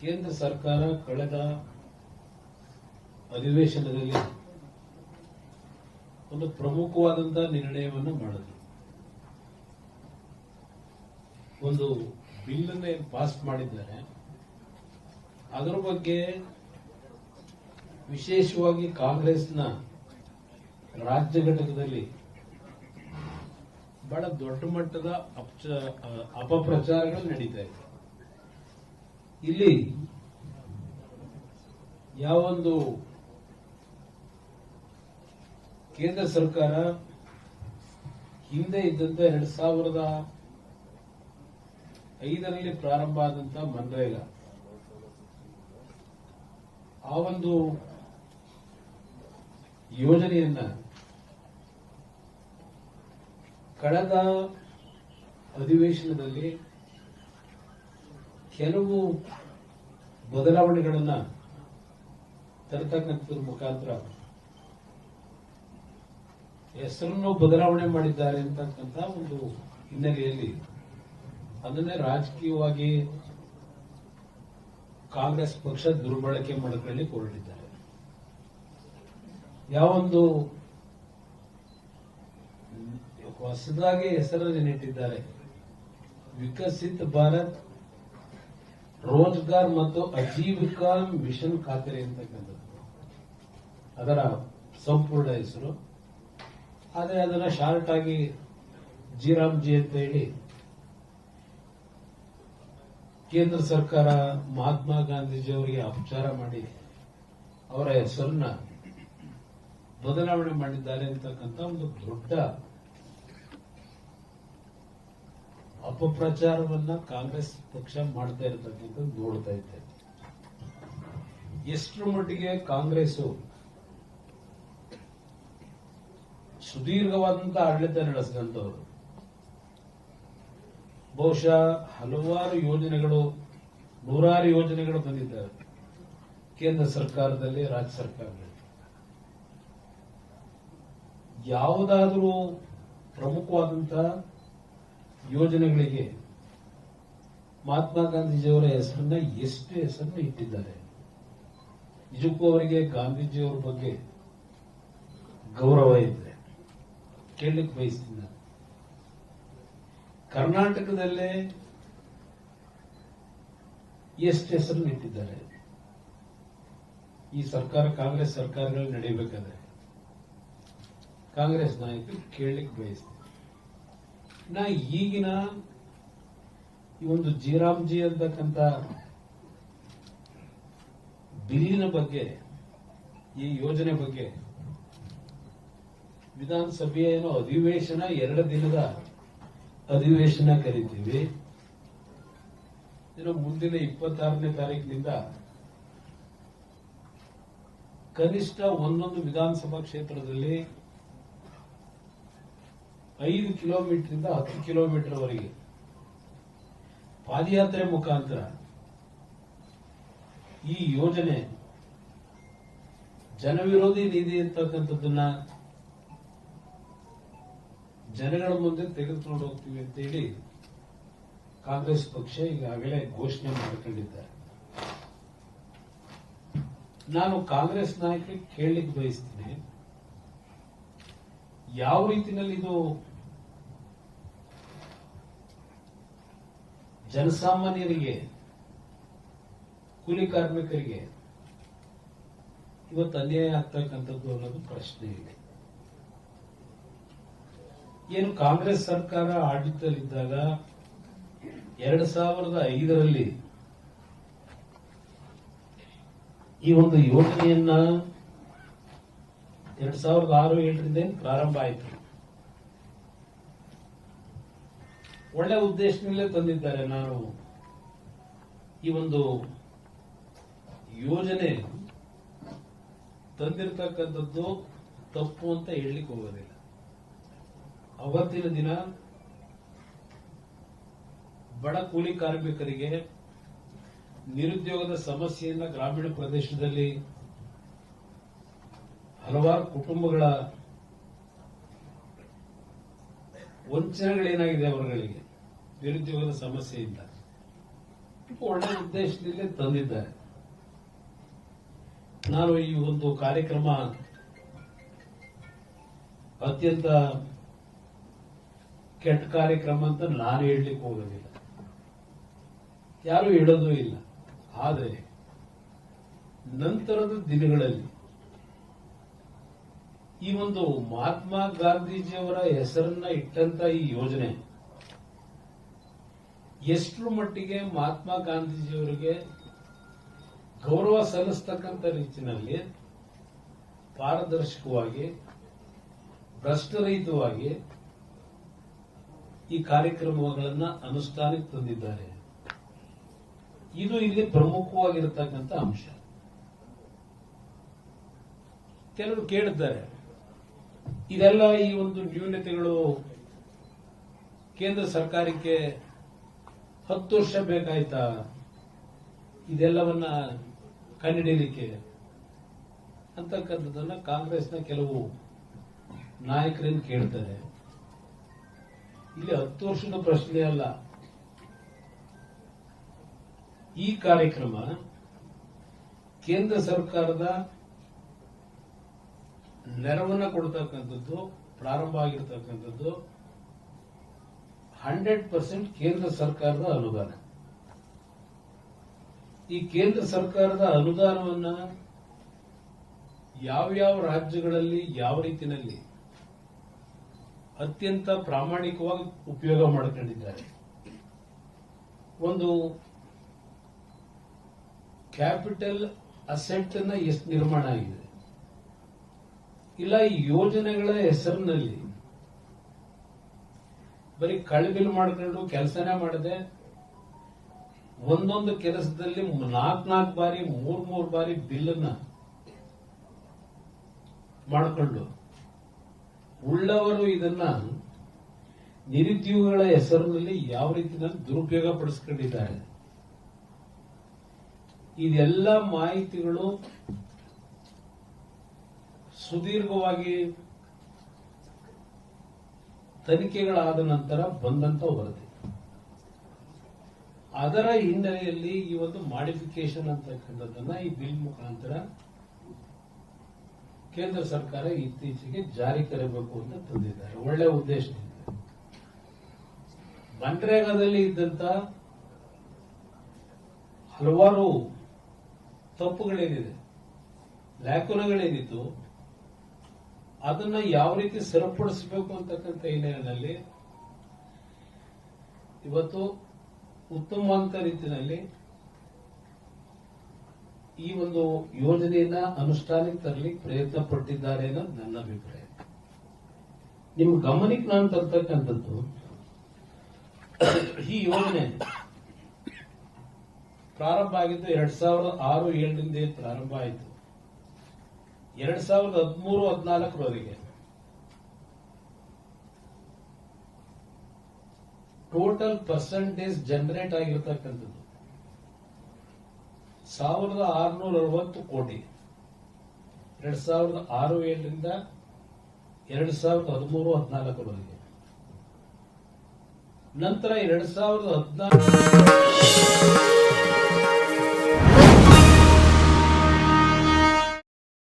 ಕೇಂದ್ರ ಸರ್ಕಾರ ಕಳೆದ ಅಧಿವೇಶನದಲ್ಲಿ ಒಂದು ಪ್ರಮುಖವಾದಂತಹ ನಿರ್ಣಯವನ್ನು ಮಾಡಿದ್ರು. ಒಂದು ಬಿಲ್ ಅನ್ನು ಪಾಸ್ ಮಾಡಿದ್ದಾರೆ. ಅದರ ಬಗ್ಗೆ ವಿಶೇಷವಾಗಿ ಕಾಂಗ್ರೆಸ್ನ ರಾಜ್ಯ ಘಟಕದಲ್ಲಿ ಬಹಳ ದೊಡ್ಡ ಮಟ್ಟದ ಅಪಪ್ರಚಾರಗಳು ನಡೀತಾ ಇದೆ. ಇಲ್ಲಿ ಯಾವೊಂದು ಕೇಂದ್ರ ಸರ್ಕಾರ ಹಿಂದೆ ಇದ್ದಂತೆ 2005ರಲ್ಲಿ ಪ್ರಾರಂಭ ಆದಂತಹ ಮನ್ರೇಗಾ ಆ ಒಂದು ಯೋಜನೆಯನ್ನ ಕಳೆದ ಅಧಿವೇಶನದಲ್ಲಿ ಕೆಲವು ಬದಲಾವಣೆಗಳನ್ನ ತರತಕ್ಕಂಥದ್ರ ಮುಖಾಂತರ ಹೆಸರನ್ನು ಬದಲಾವಣೆ ಮಾಡಿದ್ದಾರೆ ಅಂತಕ್ಕಂಥ ಒಂದು ಹಿನ್ನೆಲೆಯಲ್ಲಿ ಅದನ್ನೇ ರಾಜಕೀಯವಾಗಿ ಕಾಂಗ್ರೆಸ್ ಪಕ್ಷ ದುರ್ಬಳಕೆ ಮಾಡಿಕೊಳ್ಳಿ ಹೊರಟಿದ್ದಾರೆ. ಯಾವೊಂದು ಹೊಸದಾಗಿ ಹೆಸರನ್ನು ನೆಟ್ಟಿದ್ದಾರೆ, ವಿಕಸಿತ್ ಭಾರತ್ ರೋಜ್ಗಾರ್ ಮತ್ತು ಆಜೀವಿಕಾ ಮಿಷನ್ ಖಾತರಿ ಅಂತಕ್ಕಂಥದ್ದು ಅದರ ಸಂಪೂರ್ಣ ಹೆಸರು. ಆದರೆ ಅದನ್ನ ಶಾರ್ಟ್ ಆಗಿ ಜಿ ಅಂತ ಹೇಳಿ ಕೇಂದ್ರ ಸರ್ಕಾರ ಮಹಾತ್ಮ ಗಾಂಧೀಜಿಯವರಿಗೆ ಅಪಚಾರ ಮಾಡಿ ಅವರ ಹೆಸರನ್ನ ಬದಲಾವಣೆ ಮಾಡಿದ್ದಾರೆ ಅಂತಕ್ಕಂಥ ಒಂದು ದೊಡ್ಡ ಅಪಪ್ರಚಾರವನ್ನ ಕಾಂಗ್ರೆಸ್ ಪಕ್ಷ ಮಾಡ್ತಾ ಇರತಕ್ಕಂಥದ್ದು ನೋಡ್ತಾ ಇದ್ದೇವೆ. ಎಷ್ಟರ ಮಟ್ಟಿಗೆ ಕಾಂಗ್ರೆಸ್ ಸುದೀರ್ಘವಾದಂತಹ ಆಡಳಿತ ನಡೆಸಿದಂತವರು, ಬಹುಶಃ ಹಲವಾರು ಯೋಜನೆಗಳು, ನೂರಾರು ಯೋಜನೆಗಳು ಬಂದಿದ್ದಾವೆ ಕೇಂದ್ರ ಸರ್ಕಾರದಲ್ಲಿ, ರಾಜ್ಯ ಸರ್ಕಾರದಲ್ಲಿ. ಯಾವುದಾದರೂ ಪ್ರಮುಖವಾದಂತಹ ಯೋಜನೆಗಳಿಗೆ ಮಹಾತ್ಮ ಗಾಂಧೀಜಿಯವರ ಹೆಸರನ್ನ ಎಷ್ಟು ಹೆಸರನ್ನ ಇಟ್ಟಿದ್ದಾರೆ. ನಿಜಕ್ಕೂ ಅವರಿಗೆ ಗಾಂಧೀಜಿಯವರ ಬಗ್ಗೆ ಗೌರವ ಇದ್ರೆ ಕೇಳಲಿಕ್ಕೆ ಬಯಸ್ತೀನಿ ನಾನು. ಕರ್ನಾಟಕದಲ್ಲೇ ಎಷ್ಟು ಹೆಸರನ್ನು ಇಟ್ಟಿದ್ದಾರೆ ಈ ಸರ್ಕಾರ, ಕಾಂಗ್ರೆಸ್ ಸರ್ಕಾರಗಳು ನಡೆಯಬೇಕಾದ್ರೆ ಕಾಂಗ್ರೆಸ್ ನಾಯಕರು ಕೇಳಲಿಕ್ಕೆ ಬಯಸ್ತೀನಿ. ನಾ ಈಗಿನ ಈ ಒಂದು ಜಿ ಅಂತಕ್ಕಂಥ ಬಿಲ್ಲಿನ ಬಗ್ಗೆ, ಈ ಯೋಜನೆ ಬಗ್ಗೆ ವಿಧಾನಸಭೆಯ ಏನೋ ಅಧಿವೇಶನ, 2 ದಿನದ ಅಧಿವೇಶನ ಕರೀತೀವಿ. ಏನೋ ಮುಂದಿನ 26ನೇ ತಾರೀಕಿನಿಂದ ಕನಿಷ್ಠ ಒಂದೊಂದು ವಿಧಾನಸಭಾ ಕ್ಷೇತ್ರದಲ್ಲಿ 5 ಕಿಲೋಮೀಟರ್ 10 ಕಿಲೋಮೀಟರ್ ವರೆಗೆ ಪಾದಯಾತ್ರೆ ಮುಖಾಂತರ ಈ ಯೋಜನೆ ಜನವಿರೋಧಿ ನಿಧಿ ಅಂತಕ್ಕಂಥದ್ದನ್ನ ಜನಗಳ ಮುಂದೆ ತೆಗೆದುಕೊಂಡು ಹೋಗ್ತೀವಿ ಅಂತ ಹೇಳಿ ಕಾಂಗ್ರೆಸ್ ಪಕ್ಷ ಈಗಾಗಲೇ ಘೋಷಣೆ ಮಾಡಿಕೊಂಡಿದ್ದಾರೆ. ನಾನು ಕಾಂಗ್ರೆಸ್ ನಾಯಕರಿಗೆ ಕೇಳಲಿಕ್ಕೆ ಬಯಸ್ತೀನಿ, ಯಾವ ರೀತಿಯಲ್ಲಿ ಇದು ಜನಸಾಮಾನ್ಯರಿಗೆ, ಕೂಲಿ ಕಾರ್ಮಿಕರಿಗೆ ಇವತ್ತು ಅನ್ಯಾಯ ಆಗ್ತಕ್ಕಂಥದ್ದು ಅನ್ನೋದು ಪ್ರಶ್ನೆ ಇದೆ. ಏನು ಕಾಂಗ್ರೆಸ್ ಸರ್ಕಾರ ಆಡಳಿತದಲ್ಲಿದ್ದಾಗ 2005ರಲ್ಲಿ ಈ ಒಂದು ಯೋಜನೆಯನ್ನ 2006-2007ರಿಂದ ಪ್ರಾರಂಭ ಆಯಿತು. ಒಳ್ಳೆ ಉದ್ದೇಶದಲ್ಲೇ ತಂದಿದ್ದಾರೆ. ನಾನು ಈ ಒಂದು ಯೋಜನೆ ತಂದಿರತಕ್ಕಂಥದ್ದು ತಪ್ಪು ಅಂತ ಹೇಳಲಿಕ್ಕೆ ಹೋಗೋದಿಲ್ಲ. ಅವತ್ತಿನ ದಿನ ಬಡ ಕೂಲಿ ಕಾರ್ಮಿಕರಿಗೆ ನಿರುದ್ಯೋಗದ ಸಮಸ್ಯೆಯಿಂದ ಗ್ರಾಮೀಣ ಪ್ರದೇಶದಲ್ಲಿ ಹಲವಾರು ಕುಟುಂಬಗಳ ವಂಚನೆಗಳೇನಾಗಿದೆ ಅವರುಗಳಿಗೆ ನಿರುದ್ಯೋಗದ ಸಮಸ್ಯೆಯಿಂದ ಒಳ್ಳೆ ಉದ್ದೇಶದಲ್ಲಿ ತಂದಿದ್ದಾರೆ. ನಾನು ಈ ಒಂದು ಕಾರ್ಯಕ್ರಮ ಅತ್ಯಂತ ಕೆಟ್ಟ ಕಾರ್ಯಕ್ರಮ ಅಂತ ನಾನು ಹೇಳಲಿಕ್ಕೆ ಹೋಗೋದಿಲ್ಲ, ಯಾರು ಹೇಳೋದು ಇಲ್ಲ. ಆದರೆ ನಂತರದ ದಿನಗಳಲ್ಲಿ ಈ ಒಂದು ಮಹಾತ್ಮ ಗಾಂಧೀಜಿಯವರ ಹೆಸರನ್ನ ಇಟ್ಟಂತ ಈ ಯೋಜನೆ ಎಷ್ಟರ ಮಟ್ಟಿಗೆ ಮಹಾತ್ಮ ಗಾಂಧೀಜಿಯವರಿಗೆ ಗೌರವ ಸಲ್ಲಿಸ್ತಕ್ಕಂಥ ರೀತಿಯಲ್ಲಿ ಪಾರದರ್ಶಕವಾಗಿ ಭ್ರಷ್ಟರಹಿತವಾಗಿ ಈ ಕಾರ್ಯಕ್ರಮಗಳನ್ನ ಅನುಷ್ಠಾನಕ್ಕೆ ತಂದಿದ್ದಾರೆ. ಇದು ಇಲ್ಲಿ ಪ್ರಮುಖವಾಗಿರತಕ್ಕಂಥ ಅಂಶ. ಕೆಲವರು ಕೇಳಿದ್ದಾರೆ, ಇದೆಲ್ಲ ಈ ಒಂದು ನ್ಯೂನತೆಗಳು ಕೇಂದ್ರ ಸರ್ಕಾರಕ್ಕೆ 10 ವರ್ಷ ಬೇಕಾಯ್ತಾ ಇದೆಲ್ಲವನ್ನ ಕಂಡುಹಿಡಿಯಲಿಕ್ಕೆ ಅಂತಕ್ಕಂಥದ್ದನ್ನ ಕಾಂಗ್ರೆಸ್ನ ಕೆಲವು ನಾಯಕರನ್ನು ಕೇಳ್ತಾರೆ. ಇಲ್ಲಿ 10 ವರ್ಷದ ಪ್ರಶ್ನೆ ಅಲ್ಲ. ಈ ಕಾರ್ಯಕ್ರಮ ಕೇಂದ್ರ ಸರ್ಕಾರದ ನೆರವನ್ನ ಕೊಡ್ತಕ್ಕಂಥದ್ದು ಪ್ರಾರಂಭ ಆಗಿರ್ತಕ್ಕಂಥದ್ದು 100% ಕೇಂದ್ರ ಸರ್ಕಾರದ ಅನುದಾನ. ಈ ಕೇಂದ್ರ ಸರ್ಕಾರದ ಅನುದಾನವನ್ನ ಯಾವ್ಯಾವ ರಾಜ್ಯಗಳಲ್ಲಿ ಯಾವ ರೀತಿಯಲ್ಲಿ ಅತ್ಯಂತ ಪ್ರಾಮಾಣಿಕವಾಗಿ ಉಪಯೋಗ ಮಾಡಿಕೊಂಡಿದ್ದಾರೆ. ಒಂದು ಕ್ಯಾಪಿಟಲ್ ಅಸೆಟ್ ಅನ್ನ ಎಷ್ಟು ನಿರ್ಮಾಣ ಆಗಿದೆ, ಇಲ್ಲ ಈ ಯೋಜನೆಗಳ ಹೆಸರಿನಲ್ಲಿ ಬರೀ ಕಳಬಿಲ್ ಮಾಡ್ಕೊಂಡು ಕೆಲಸನೇ ಮಾಡದೆ ಒಂದೊಂದು ಕೆಲಸದಲ್ಲಿ 4 ಬಾರಿ 3 ಬಾರಿ ಬಿಲ್ಲನ್ನ ಮಾಡಿಕೊಂಡು ಉಳ್ಳವರು ಇದನ್ನ ನಿರುದ್ಯೋಗಿಗಳ ಹೆಸರಿನಲ್ಲಿ ಯಾವ ರೀತಿಯಲ್ಲಿ ದುರುಪಯೋಗ ಪಡಿಸ್ಕೊಂಡಿದ್ದಾರೆ. ಇದೆಲ್ಲ ಮಾಹಿತಿಗಳು ಸುದೀರ್ಘವಾಗಿ ತನಿಖೆಗಳಾದ ನಂತರ ಬಂದಂತ ವರದಿ. ಅದರ ಹಿನ್ನೆಲೆಯಲ್ಲಿ ಈ ಒಂದು ಮಾಡಿಫಿಕೇಶನ್ ಅಂತಕ್ಕಂಥದ್ದನ್ನ ಈ ಬಿಲ್ ಮುಖಾಂತರ ಕೇಂದ್ರ ಸರ್ಕಾರ ಇತ್ತೀಚೆಗೆ ಜಾರಿ ತರಬೇಕು ಅಂತ ತಂದಿದ್ದಾರೆ. ಒಳ್ಳೆ ಉದ್ದೇಶದಿಂದ. ಮನ್ರೇಗಾದಲ್ಲಿ ಇದ್ದಂತ ಹಲವಾರು ತಪ್ಪುಗಳೇನಿದೆ, ಲ್ಯಾಕುನಗಳೇನಿತ್ತು, ಅದನ್ನ ಯಾವ ರೀತಿ ಸರಿಪಡಿಸಬೇಕು ಅಂತಕ್ಕಂಥ ಹಿನ್ನೆಲೆಯಲ್ಲಿ ಇವತ್ತು ಉತ್ತಮವಾದ ರೀತಿಯಲ್ಲಿ ಈ ಒಂದು ಯೋಜನೆಯನ್ನ ಅನುಷ್ಠಾನಕ್ಕೆ ತರಲಿಕ್ಕೆ ಪ್ರಯತ್ನ ಪಟ್ಟಿದ್ದಾರೆ ಅನ್ನೋದು ನನ್ನ ಅಭಿಪ್ರಾಯ. ನಿಮ್ ಗಮನಕ್ಕೆ ನಾನು ತರ್ತಕ್ಕಂಥದ್ದು, ಈ ಯೋಜನೆ ಪ್ರಾರಂಭ ಆಗಿದ್ದು 2006-07 ಪ್ರಾರಂಭ ಆಯಿತು. 2013-14 ಟೋಟಲ್ ಪರ್ಸೆಂಟೇಜ್ ಜನರೇಟ್ ಆಗಿರತಕ್ಕಂಥದ್ದು 1660 ಕೋಟಿ. 2006-07 2013-14 ನಂತರ 2014